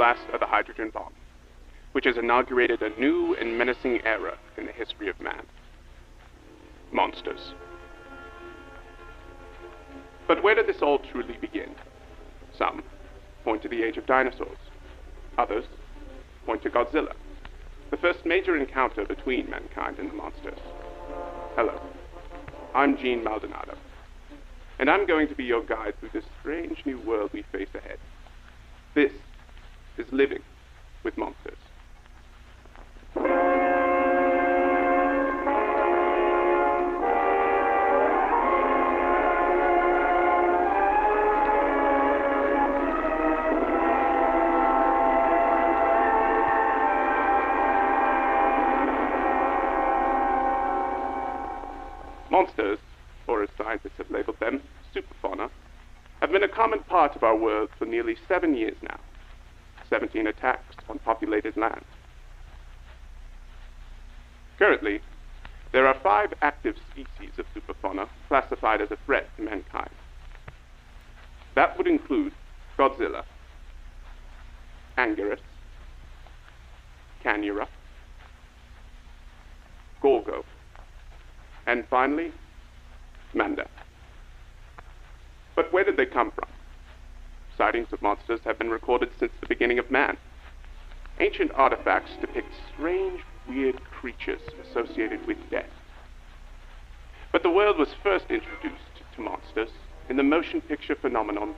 blast of the hydrogen bomb, which has inaugurated a new and menacing era in the history of man. Monsters. But where did this all truly begin? Some point to the age of dinosaurs. Others point to Godzilla, the first major encounter between mankind and the monsters. Hello, I'm Gene Maldonado, and I'm going to be your guide through this strange new world we face ahead. This is Living with Monsters. Monsters, or as scientists have labeled them, superfauna, have been a common part of our world for nearly 7 years now. 17 attacks on populated land. Currently, there are 5 active species of superfauna classified as a threat to mankind. That would include Godzilla, Anguirus, Canura, Gorgo, and finally, Manda. But where did they come from? Sightings of monsters have been recorded since the beginning of man. Ancient artifacts depict strange, weird creatures associated with death. But the world was first introduced to monsters in the motion picture phenomenon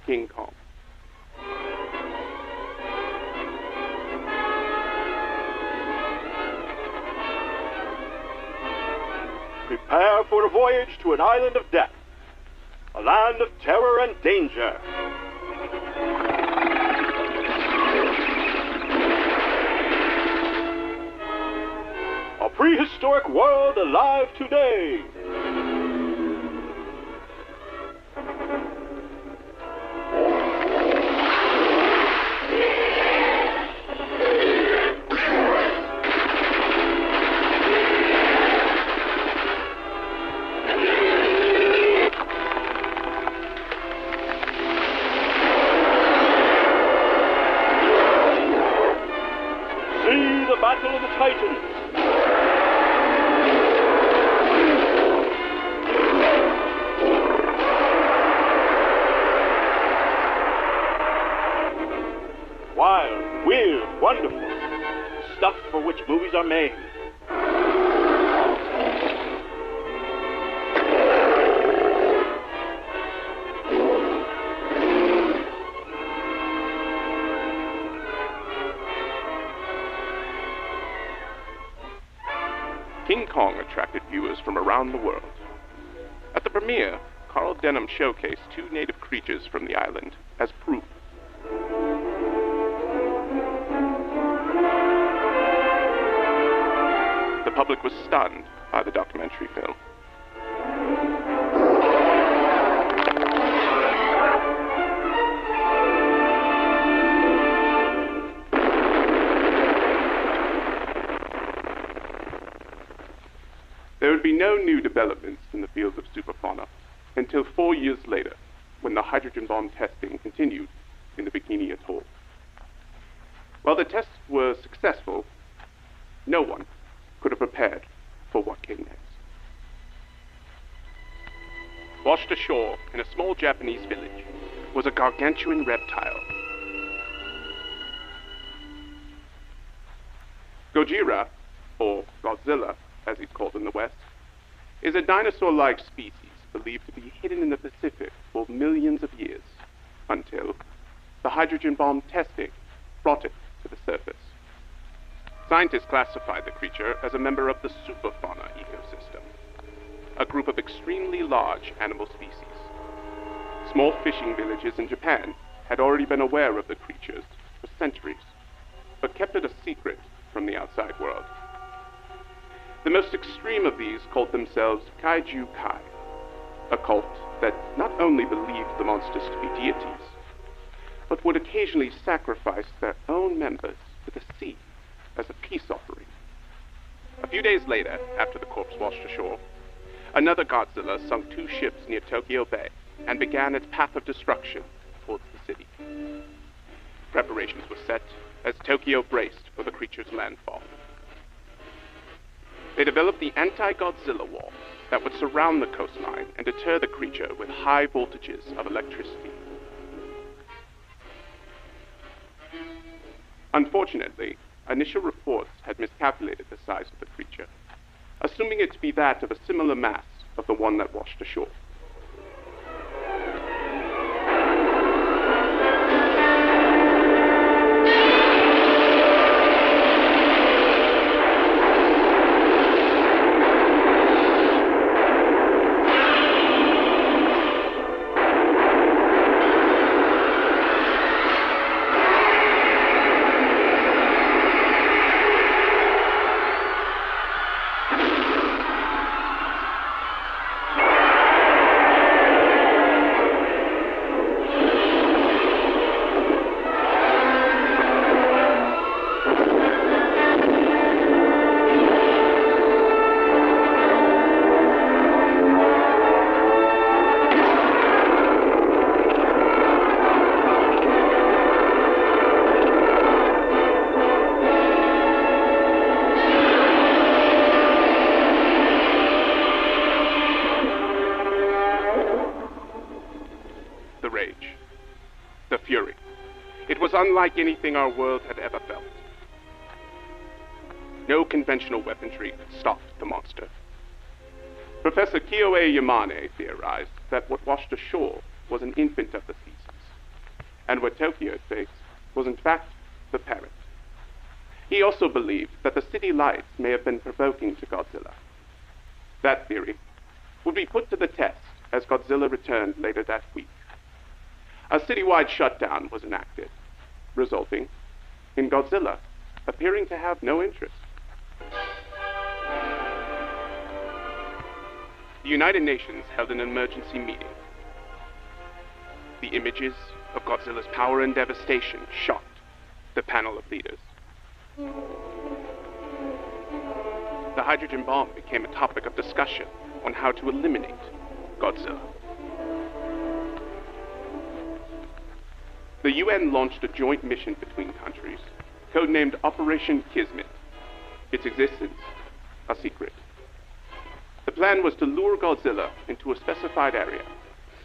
King Kong. Prepare for a voyage to an island of death, a land of terror and danger. A prehistoric world alive today. Battle of the Titans. Wild, weird, wonderful. Stuff for which movies are made. King Kong attracted viewers from around the world. At the premiere, Carl Denham showcased 2 native creatures from the island as proof. The public was stunned by the documentary film. There would be no new developments in the field of superfauna until 4 years later, when the hydrogen bomb testing continued in the Bikini Atoll. While the tests were successful, no one could have prepared for what came next. Washed ashore in a small Japanese village was a gargantuan reptile. Gojira, or Godzilla, as he's called in the West, is a dinosaur-like species believed to be hidden in the Pacific for millions of years, until the hydrogen bomb testing brought it to the surface. Scientists classified the creature as a member of the superfauna ecosystem, a group of extremely large animal species. Small fishing villages in Japan had already been aware of the creatures for centuries, but kept it a secret from the outside world. The most extreme of these called themselves Kaiju Kai, a cult that not only believed the monsters to be deities, but would occasionally sacrifice their own members to the sea as a peace offering. A few days later, after the corpse washed ashore, another Godzilla sunk 2 ships near Tokyo Bay and began its path of destruction towards the city. Preparations were set as Tokyo braced for the creature's landfall. They developed the anti-Godzilla wall that would surround the coastline and deter the creature with high voltages of electricity. Unfortunately, initial reports had miscalculated the size of the creature, assuming it to be that of a similar mass of the one that washed ashore. The rage, the fury. It was unlike anything our world had ever felt. No conventional weaponry could stop the monster. Professor Kyoei Yamane theorized that what washed ashore was an infant of the seasons, and what Tokyo had faced was in fact the parent. He also believed that the city lights may have been provoking to Godzilla. That theory would be put to the test as Godzilla returned later that week. A citywide shutdown was enacted, resulting in Godzilla appearing to have no interest. The United Nations held an emergency meeting. The images of Godzilla's power and devastation shocked the panel of leaders. The hydrogen bomb became a topic of discussion on how to eliminate Godzilla. The UN launched a joint mission between countries, codenamed Operation Kismet. Its existence, a secret. The plan was to lure Godzilla into a specified area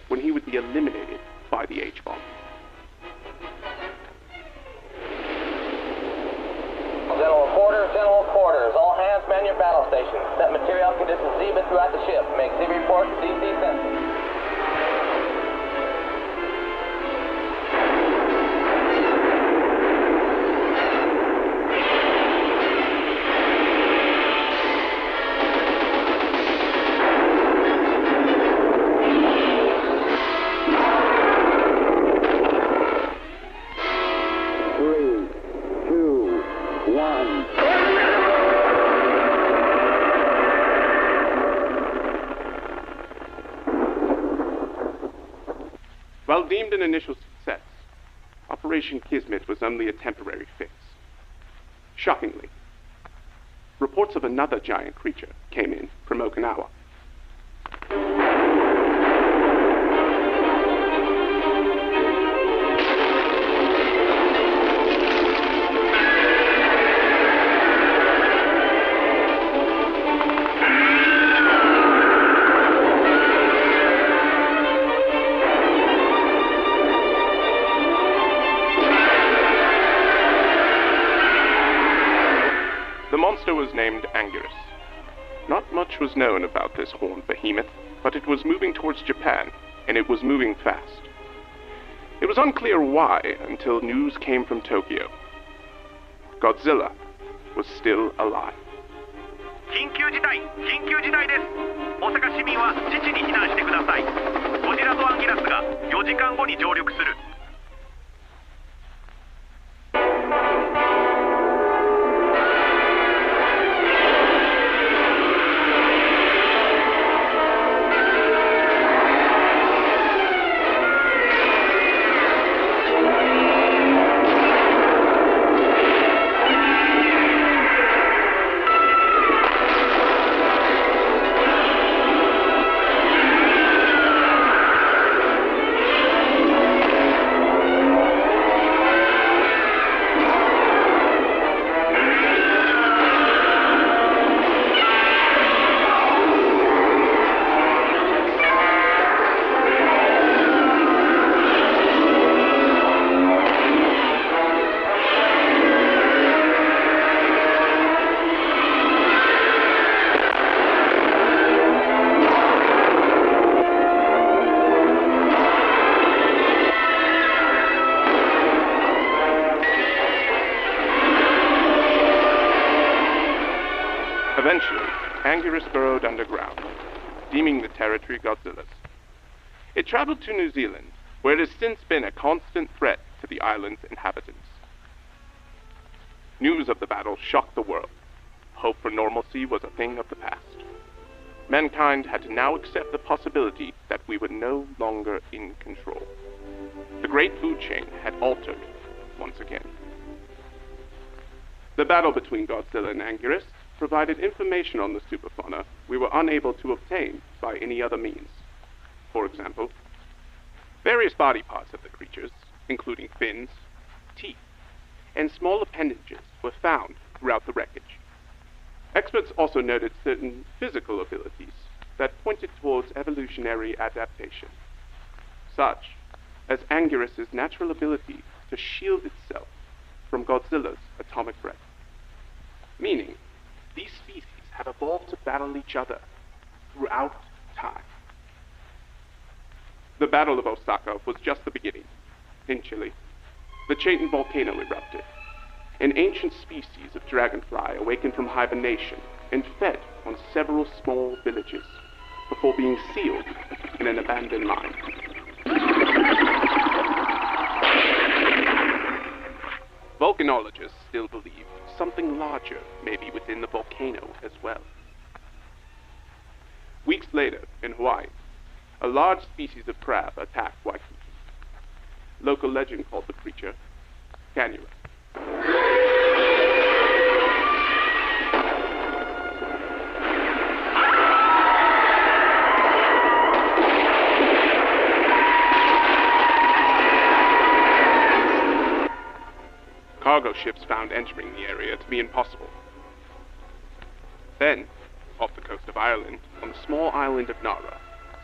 when he would be eliminated by the H-bomb. General quarters. All hands man your battle stations. Set material conditions even throughout the ship. Make Z report DC sensing. While deemed an initial success, Operation Kismet was only a temporary fix. Shockingly, reports of another giant creature came in from Okinawa. The monster was named Anguirus. Not much was known about this horned behemoth, but it was moving towards Japan, and it was moving fast. It was unclear why until news came from Tokyo. Godzilla was still alive. 緊急事態です。大阪市民は基地に避難してください。ゴジラとアンギラスが4時間後に上陸する。Eventually, Anguirus burrowed underground, deeming the territory Godzilla's. It traveled to New Zealand, where it has since been a constant threat to the island's inhabitants. News of the battle shocked the world. Hope for normalcy was a thing of the past. Mankind had to now accept the possibility that we were no longer in control. The great food chain had altered once again. The battle between Godzilla and Anguirus provided information on the superfauna we were unable to obtain by any other means. For example, various body parts of the creatures, including fins, teeth, and small appendages, were found throughout the wreckage. Experts also noted certain physical abilities that pointed towards evolutionary adaptation, such as Anguirus' natural ability to shield itself from Godzilla's atomic breath. Meaning, these species have evolved to battle each other throughout time. The Battle of Osaka was just the beginning. In Chile, the Chaitin volcano erupted. An ancient species of dragonfly awakened from hibernation and fed on several small villages before being sealed in an abandoned mine. Volcanologists still believe something larger may be within the volcano as well. Weeks later, in Hawaii, a large species of crab attacked Waikiki. Local legend called the creature Canula. Cargo ships found entering the area to be impossible. Then, off the coast of Ireland, on the small island of Nara,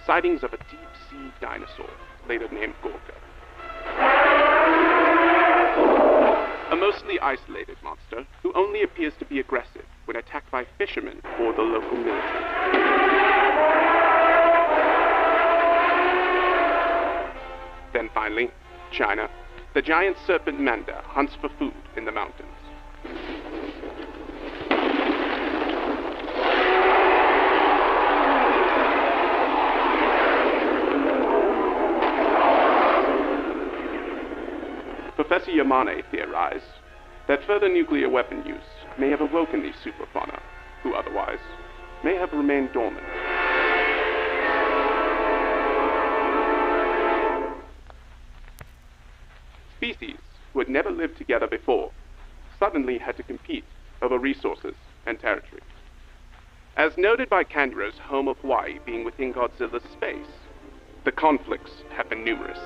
sightings of a deep-sea dinosaur, later named Gorka. A mostly isolated monster who only appears to be aggressive when attacked by fishermen or the local military. Then finally, China. The giant serpent manda hunts for food in the mountains. Professor Yamane theorized that further nuclear weapon use may have awoken these superfauna, who otherwise may have remained dormant. Species who had never lived together before suddenly had to compete over resources and territory. As noted by Kangaro's home of Hawaii being within Godzilla's space, the conflicts have been numerous.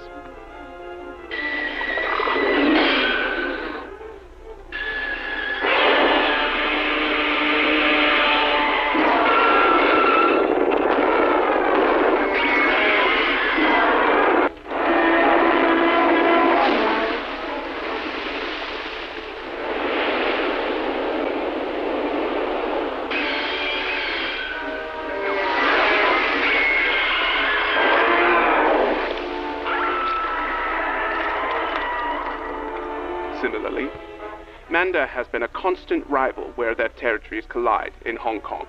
Similarly, Manda has been a constant rival where their territories collide in Hong Kong.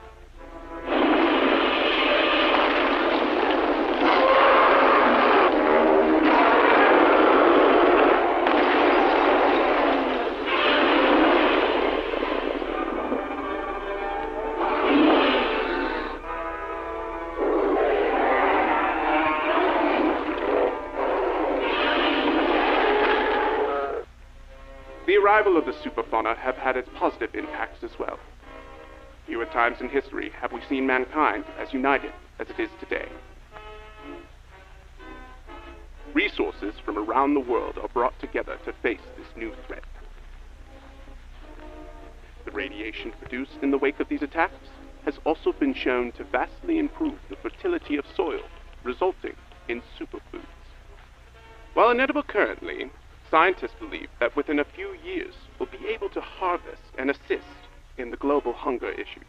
The arrival of the superfauna have had its positive impacts as well. Fewer times in history have we seen mankind as united as it is today. Resources from around the world are brought together to face this new threat. The radiation produced in the wake of these attacks has also been shown to vastly improve the fertility of soil, resulting in superfoods. While inedible currently, scientists believe that within a few years we'll be able to harvest and assist in the global hunger issue.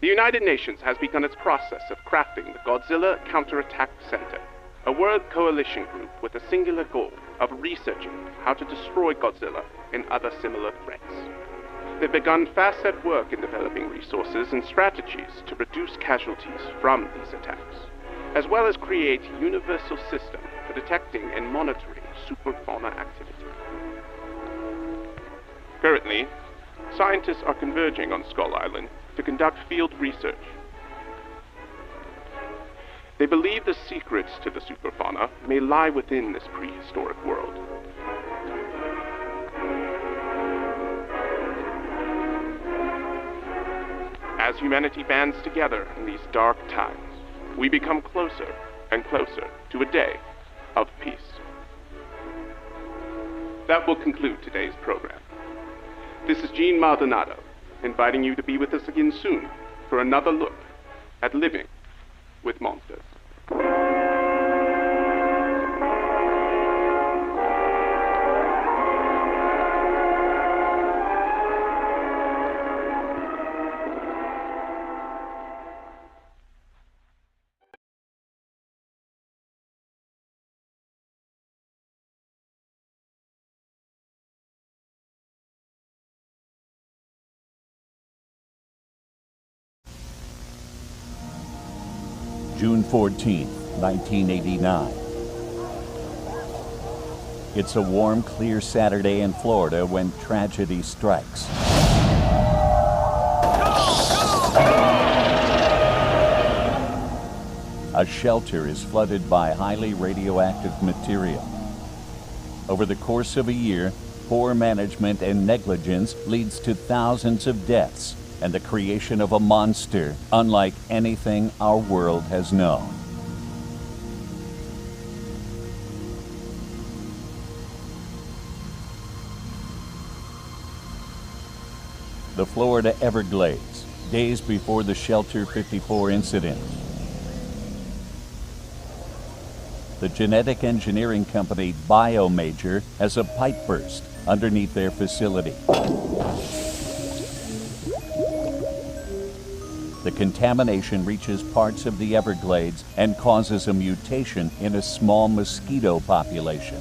The United Nations has begun its process of crafting the Godzilla Counterattack Center, a world coalition group with a singular goal of researching how to destroy Godzilla and other similar threats. they've begun fast at work in developing resources and strategies to reduce casualties from these attacks, as well as create a universal system for detecting and monitoring superfauna activity. Currently, scientists are converging on Skull Island to conduct field research. They believe the secrets to the superfauna may lie within this prehistoric world. As humanity bands together in these dark times, we become closer and closer to a day of peace. That will conclude today's program. This is Gene Maldonado, inviting you to be with us again soon for another look at living with monsters. June 14, 1989. It's a warm, clear Saturday in Florida when tragedy strikes. A shelter is flooded by highly radioactive material. Over the course of a year, poor management and negligence leads to thousands of deaths and the creation of a monster unlike anything our world has known. The Florida Everglades, days before the Shelter 54 incident. The genetic engineering company BioMajor has a pipe burst underneath their facility. The contamination reaches parts of the Everglades and causes a mutation in a small mosquito population,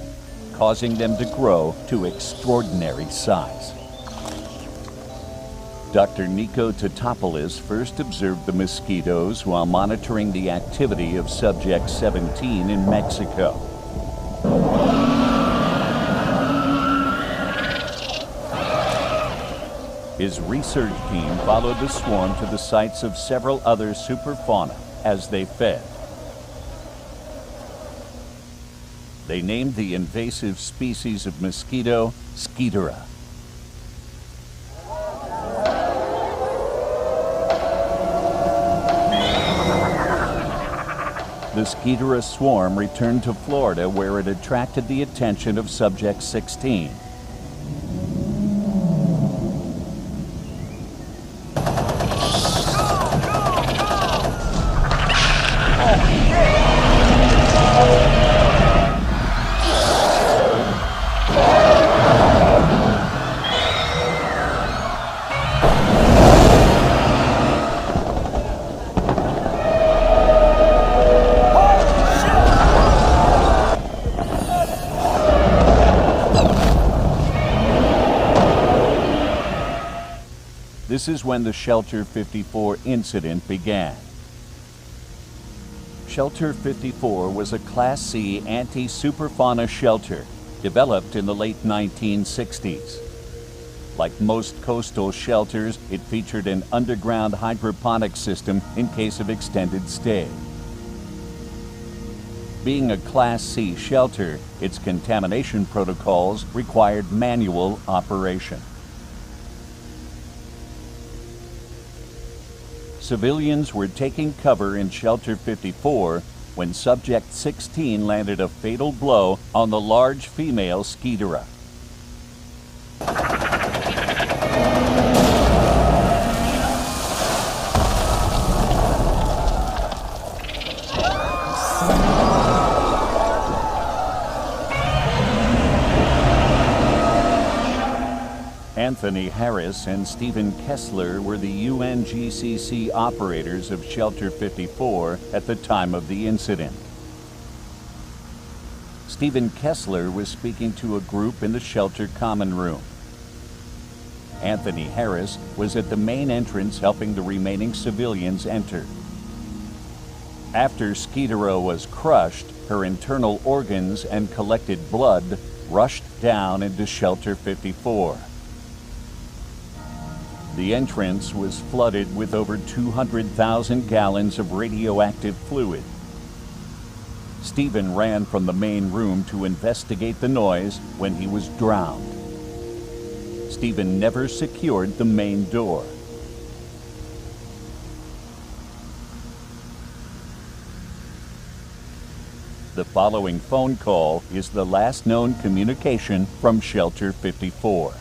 causing them to grow to extraordinary size. Dr. Nico Tatopoulos first observed the mosquitoes while monitoring the activity of Subject 17 in Mexico. His research team followed the swarm to the sites of several other superfauna as they fed. They named the invasive species of mosquito Skeetura. The Skeetura swarm returned to Florida, where it attracted the attention of Subject 16. This is when the Shelter 54 incident began. Shelter 54 was a Class C anti-superfauna shelter developed in the late 1960s. Like most coastal shelters, it featured an underground hydroponic system in case of extended stay. Being a Class C shelter, its contamination protocols required manual operation. Civilians were taking cover in Shelter 54 when Subject 16 landed a fatal blow on the large female Skeetura. Anthony Harris and Stephen Kessler were the UNGCC operators of Shelter 54 at the time of the incident. Stephen Kessler was speaking to a group in the shelter common room. Anthony Harris, was at the main entrance helping the remaining civilians enter. After Skeetero was crushed, her internal organs and collected blood rushed down into Shelter 54. The entrance was flooded with over 200,000 gallons of radioactive fluid. Stephen ran from the main room to investigate the noise when he was drowned. Stephen never secured the main door. The following phone call is the last known communication from Shelter 54.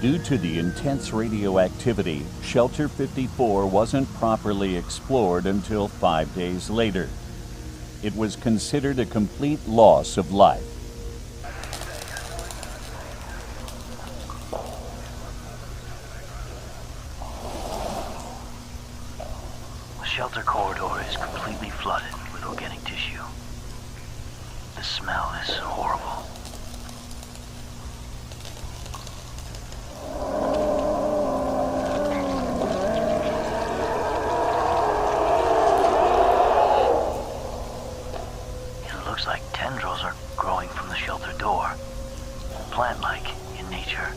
Due to the intense radioactivity, Shelter 54 wasn't properly explored until 5 days later. It was considered a complete loss of life. The shelter corridor is completely flooded with organic tissue. The smell is horrible. Looks like tendrils are growing from the shelter door. Plant-like in nature.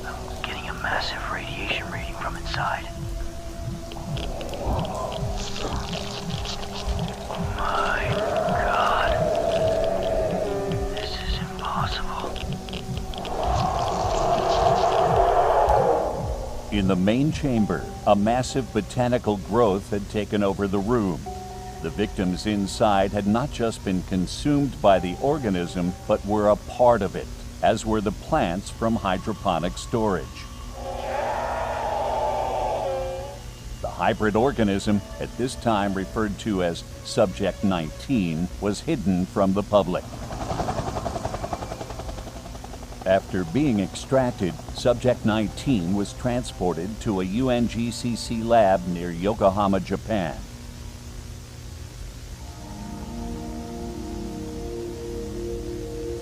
I'm getting a massive radiation reading from inside. My God. This is impossible. In the main chamber, a massive botanical growth had taken over the room. The victims inside had not just been consumed by the organism, but were a part of it, as were the plants from hydroponic storage. The hybrid organism, at this time referred to as Subject 19, was hidden from the public. After being extracted, Subject 19 was transported to a UNGCC lab near Yokohama, Japan.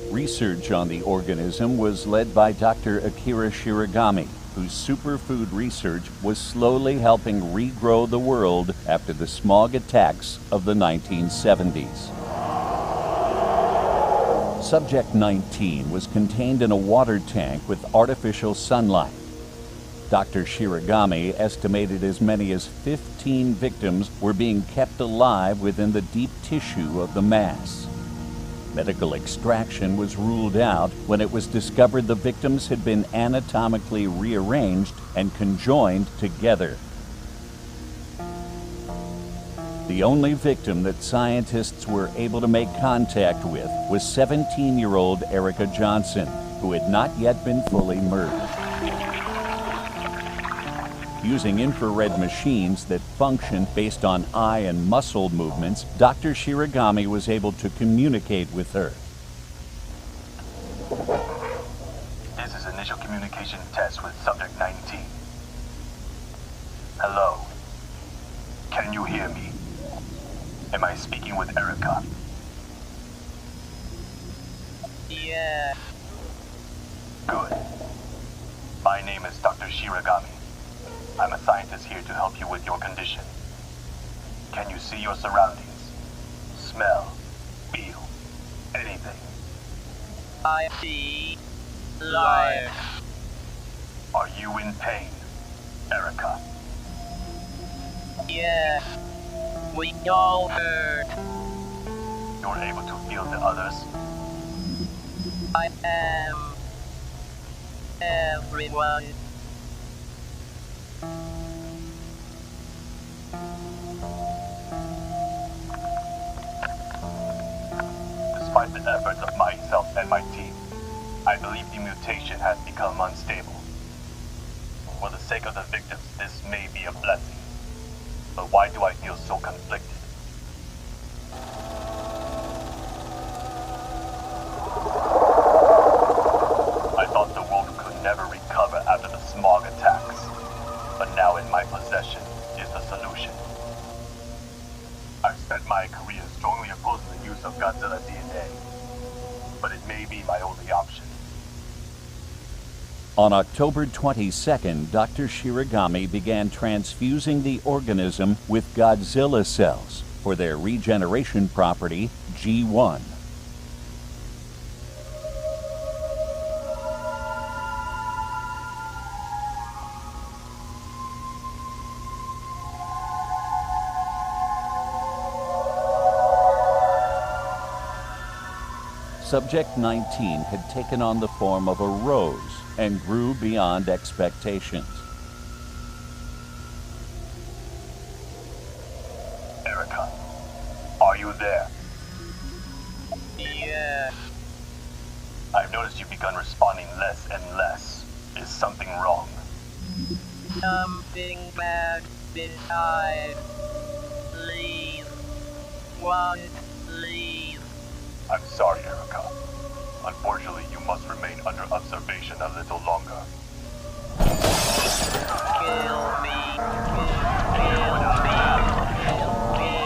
Research on the organism was led by Dr. Akira Shiragami, whose superfood research was slowly helping regrow the world after the smog attacks of the 1970s. Subject 19 was contained in a water tank with artificial sunlight. Dr. Shiragami estimated as many as 15 victims were being kept alive within the deep tissue of the mass. Medical extraction was ruled out when it was discovered the victims had been anatomically rearranged and conjoined together. The only victim that scientists were able to make contact with was 17-year-old Erica Johnson, who had not yet been fully merged. Using infrared machines that function based on eye and muscle movements, Dr. Shiragami was able to communicate with her. This is initial communication test with Subject 19. Hello. Can you hear me? Am I speaking with Erica? Yeah. Good. My name is Dr. Shiragami. I'm a scientist here to help you with your condition. Can you see your surroundings? Smell, feel, anything? I see life. Are you in pain, Erica? Yes. We all hurt. You're able to feel the others? I am everyone. Despite the efforts of myself and my team, I believe the mutation has become unstable. For the sake of the victims, this may be a blessing. But why do I feel so conflicted? but it may be my only option. On October 22nd, Dr. Shiragami began transfusing the organism with Godzilla cells for their regeneration property, G1. Subject 19 had taken on the form of a rose and grew beyond expectations. Erica, are you there? Yes. I've noticed you've begun responding less and less. Is something wrong? Something bad beside. Please. What? Please. I'm sorry, Erica. Unfortunately, you must remain under observation a little longer. Kill me. Kill me. Kill me.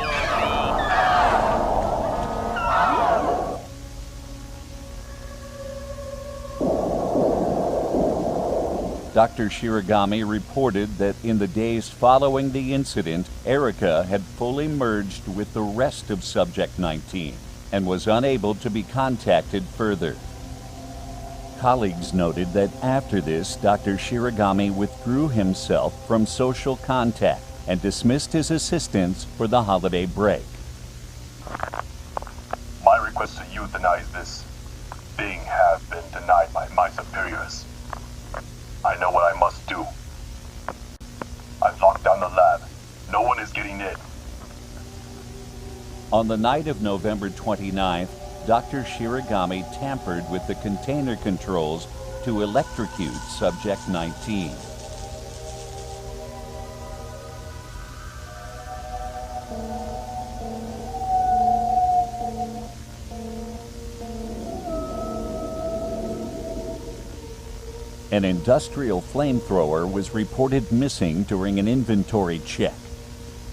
Dr. Shiragami reported that in the days following the incident, Erica had fully merged with the rest of Subject 19 and was unable to be contacted further. Colleagues noted that after this, Dr. Shiragami withdrew himself from social contact and dismissed his assistants for the holiday break. My request to euthanize this being have been denied by my superiors. I know what I must do. I've locked down the lab. No one is getting in. On the night of November 29th, Dr. Shiragami tampered with the container controls to electrocute Subject 19. An industrial flamethrower was reported missing during an inventory check.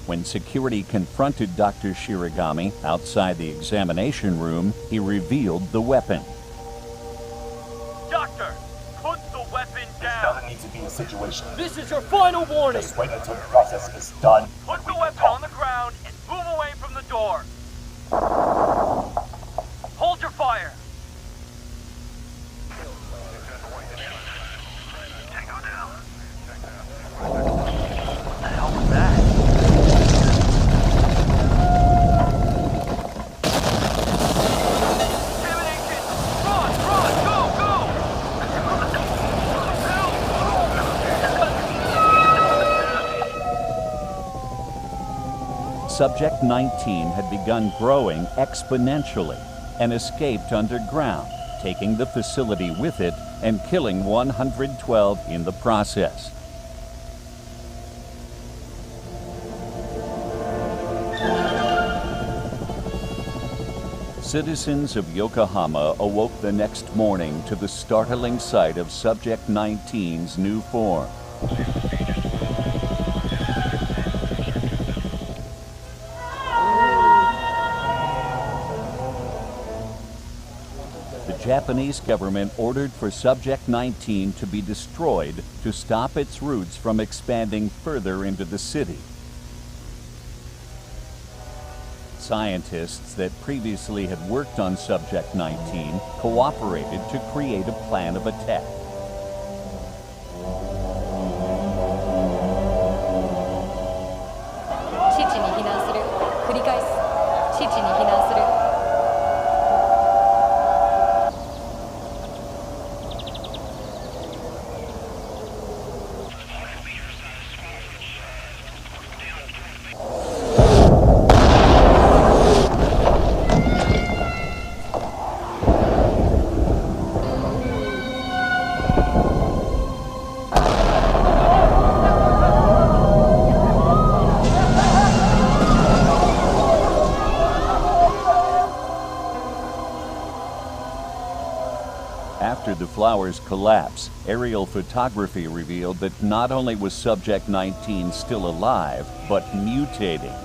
When security confronted Dr. Shiragami outside the examination room, he revealed the weapon. Doctor, put the weapon This down. doesn't need to be a situation. This is your final warning! Just wait until the process is done. Put the weapon on the ground and move away from the door. Hold your fire. Tango down. What the hell was that? Contamination! Run! Run! Go! Go! Subject 19 had begun growing exponentially and escaped underground, taking the facility with it and killing 112 in the process. Citizens of Yokohama awoke the next morning to the startling sight of Subject 19's new form. The Japanese government ordered for Subject 19 to be destroyed to stop its roots from expanding further into the city. Scientists that previously had worked on Subject 19 cooperated to create a plan of attack. After the flower's collapse, aerial photography revealed that not only was Subject 19 still alive, but mutating.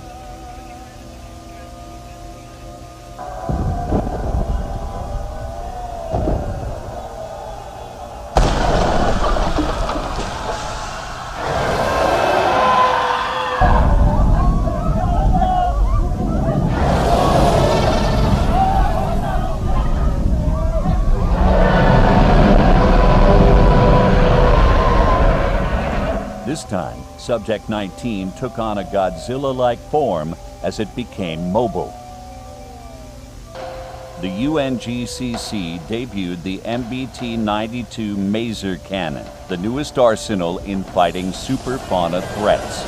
This time, Subject 19 took on a Godzilla-like form as it became mobile. The UNGCC debuted the MBT-92 Maser Cannon, the newest arsenal in fighting superfauna threats.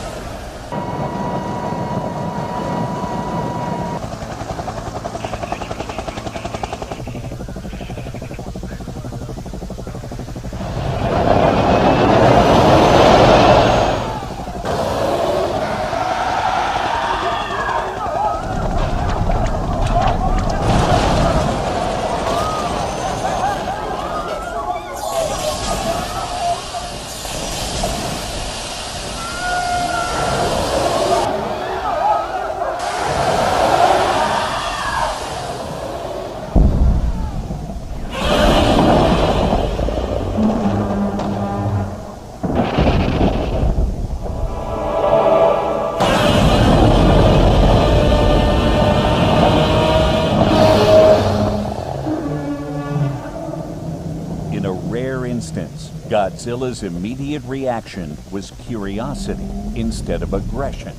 In a rare instance, Godzilla's immediate reaction was curiosity instead of aggression.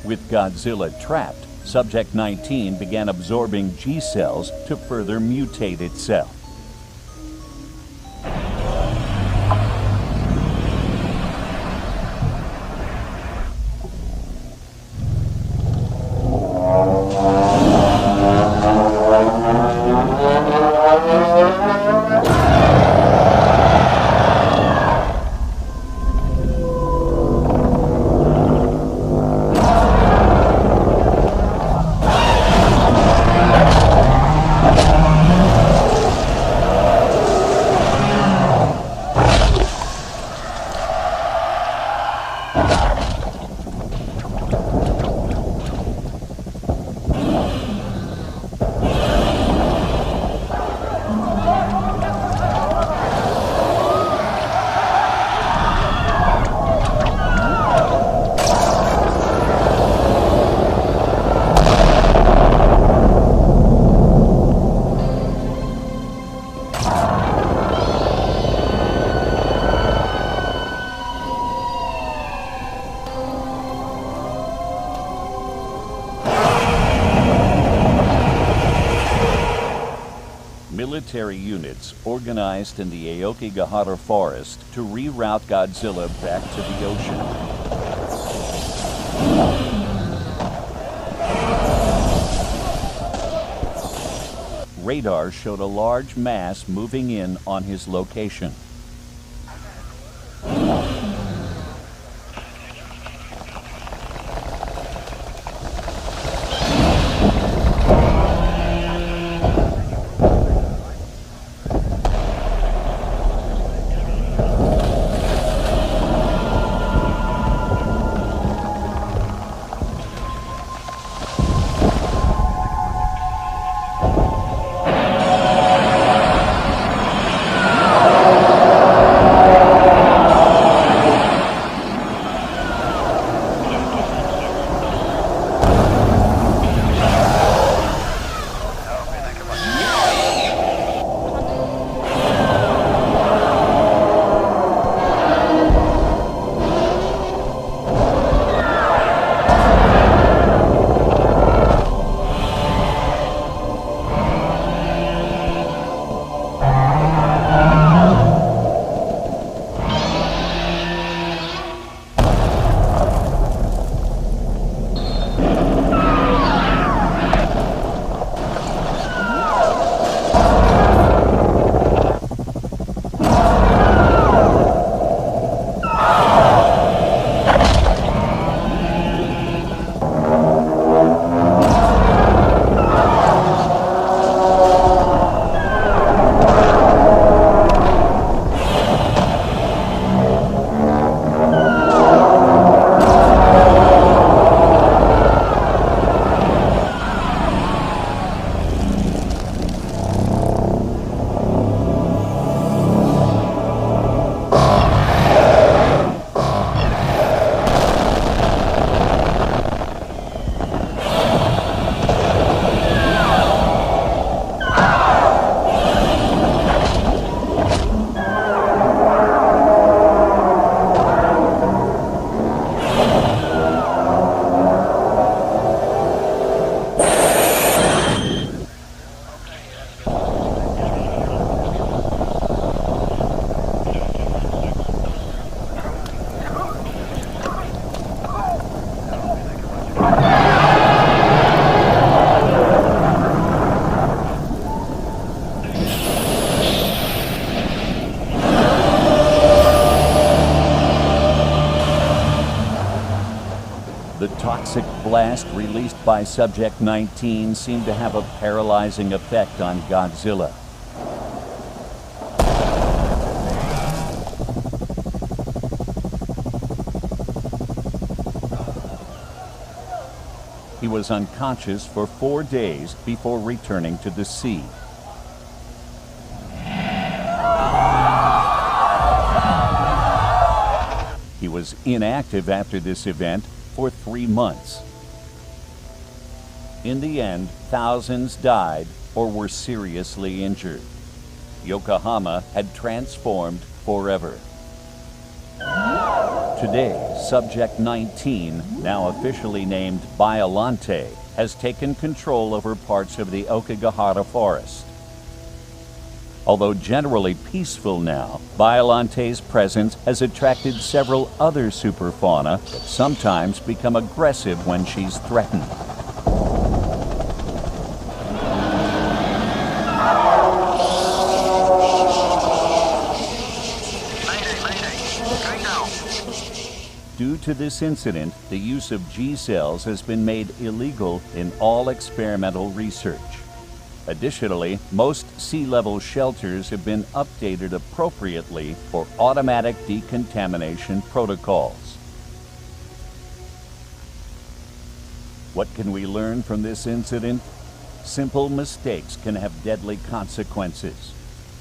With Godzilla trapped, Subject 19 began absorbing G cells to further mutate itself. Military units organized in the Aokigahara forest to reroute Godzilla back to the ocean. Radar showed a large mass moving in on his location. toxic blast released by Subject 19 seemed to have a paralyzing effect on Godzilla. He was unconscious for 4 days before returning to the sea. He was inactive after this event for 3 months. In the end, thousands died or were seriously injured. Yokohama had transformed forever. Today, Subject 19, now officially named Biollante, has taken control over parts of the Okigahara forest. Although generally peaceful now, Biollante's presence has attracted several other superfauna that sometimes become aggressive when she's threatened. Due to this incident, the use of G-cells has been made illegal in all experimental research. Additionally, most sea-level shelters have been updated appropriately for automatic decontamination protocols. What can we learn from this incident? Simple mistakes can have deadly consequences.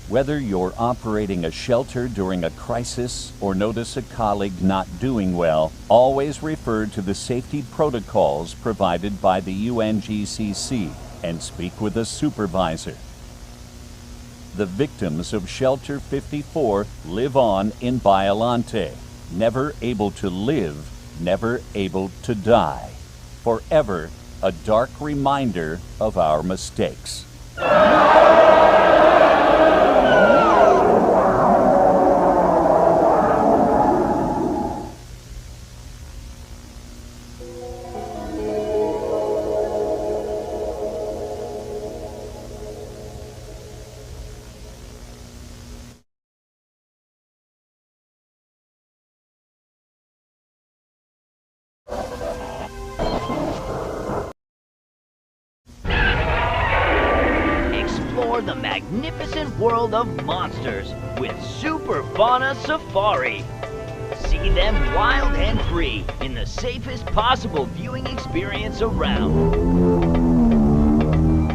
Whether you're operating a shelter during a crisis or notice a colleague not doing well, always refer to the safety protocols provided by the UNGCC and speak with a supervisor. The victims of Shelter 54 live on in Biollante, never able to live, never able to die. Forever a dark reminder of our mistakes. Explore the magnificent world of monsters with Super Fauna Safari. See them wild and free in the safest possible viewing experience around.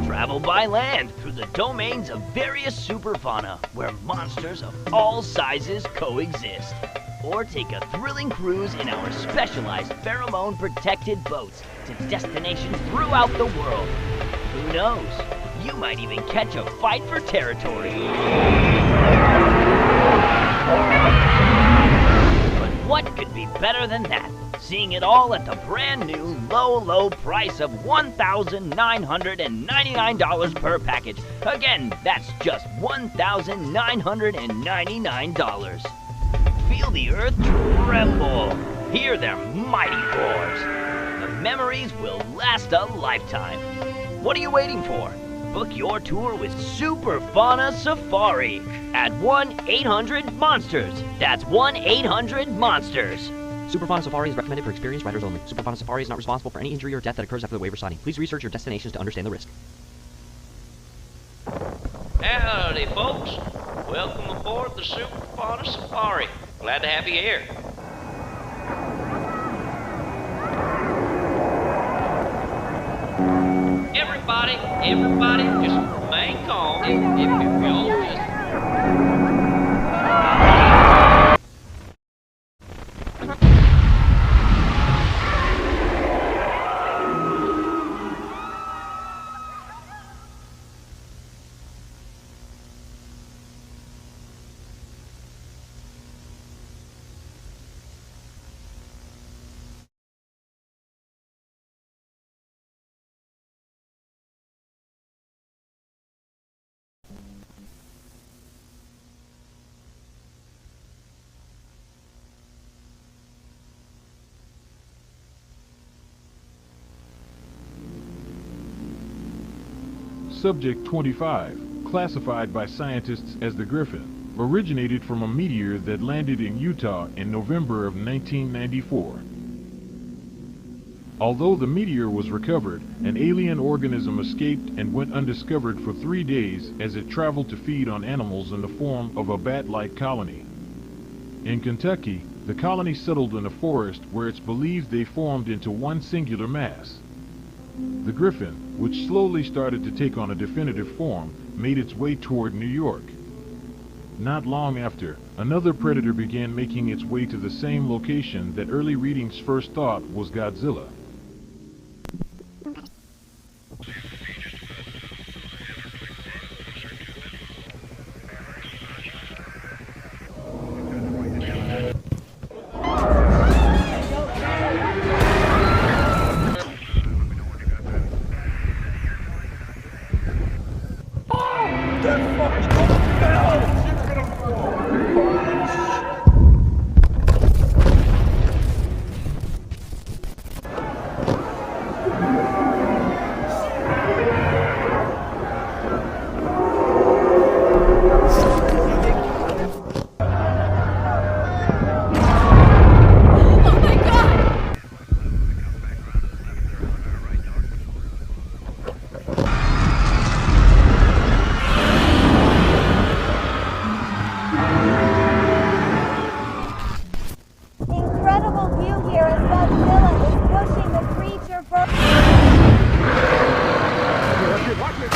Travel by land through the domains of various superfauna where monsters of all sizes coexist. Or take a thrilling cruise in our specialized pheromone-protected boats to destinations throughout the world. Who knows? You might even catch a fight for territory. But what could be better than that? Seeing it all at the brand new low price of $1,999 per package. Again, that's just $1,999. Feel the earth tremble. Hear their mighty roars. The memories will last a lifetime. What are you waiting for? Book your tour with Super Fauna Safari at 1-800-MONSTERS. That's 1-800-MONSTERS. Super Fauna Safari is recommended for experienced riders only. Super Fauna Safari is not responsible for any injury or death that occurs after the waiver signing. Please research your destinations to understand the risk. Howdy, folks. Welcome aboard the Super Fauna Safari. Glad to have you here. Everybody, just remain calm. If you'll just... Subject 25, classified by scientists as the Griffin, originated from a meteor that landed in Utah in November of 1994. Although the meteor was recovered, an alien organism escaped and went undiscovered for 3 days as it traveled to feed on animals in the form of a bat-like colony. In Kentucky, the colony settled in a forest where it's believed they formed into one singular mass. The griffin, which slowly started to take on a definitive form, made its way toward New York. Not long after, another predator began making its way to the same location that early readings first thought was Godzilla. Incredible view here as Godzilla is pushing the creature for... Watch it!